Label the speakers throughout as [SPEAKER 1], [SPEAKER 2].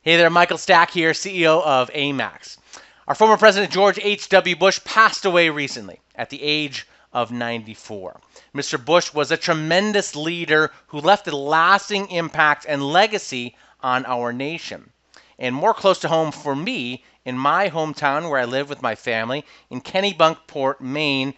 [SPEAKER 1] Hey there, Michael Stack here, CEO of AMAX. Our former president, George H.W. Bush, passed away recently at the age of 94. Mr. Bush was a tremendous leader who left a lasting impact and legacy on our nation. And more close to home for me, in my hometown where I live with my family, in Kennebunkport, Maine,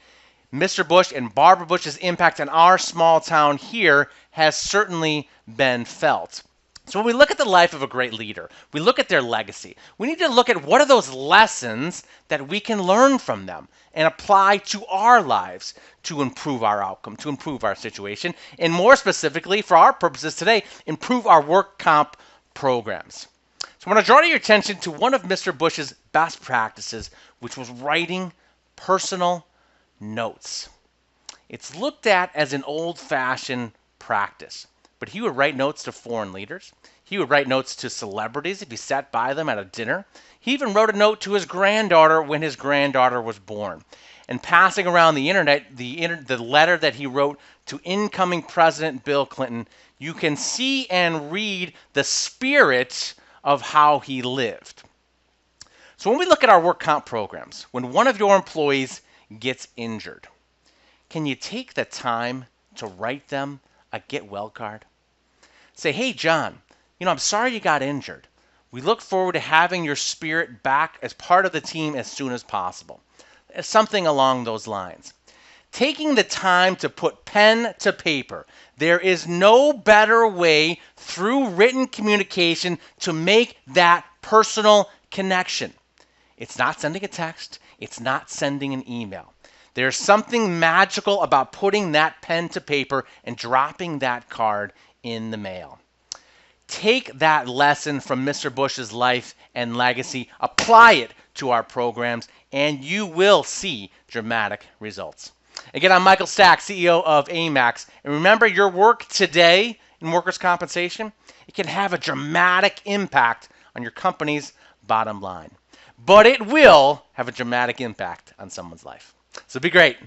[SPEAKER 1] Mr. Bush and Barbara Bush's impact on our small town here has certainly been felt. So when we look at the life of a great leader, we look at their legacy. We need to look at what are those lessons that we can learn from them and apply to our lives to improve our outcome, to improve our situation, and more specifically, for our purposes today, improve our work comp programs. So I want to draw your attention to one of Mr. Bush's best practices, which was writing personal notes. It's looked at as an old-fashioned practice. But he would write notes to foreign leaders. He would write notes to celebrities if he sat by them at a dinner. He even wrote a note to his granddaughter when his granddaughter was born. And passing around the internet, the letter that he wrote to incoming President Bill Clinton, you can see and read the spirit of how he lived. So when we look at our work comp programs, when one of your employees gets injured, can you take the time to write them a get well card? Say, hey, John, I'm sorry you got injured. We look forward to having your spirit back as part of the team as soon as possible. Something along those lines. Taking the time to put pen to paper. There is no better way through written communication to make that personal connection. It's not sending a text. It's not sending an email. There's something magical about putting that pen to paper and dropping that card in the mail. Take that lesson from Mr. Bush's life and legacy, apply it to our programs, and you will see dramatic results. Again, I'm Michael Stack, CEO of AMAX. And remember, your work today in workers' compensation, it can have a dramatic impact on your company's bottom line. But it will have a dramatic impact on someone's life. So be great.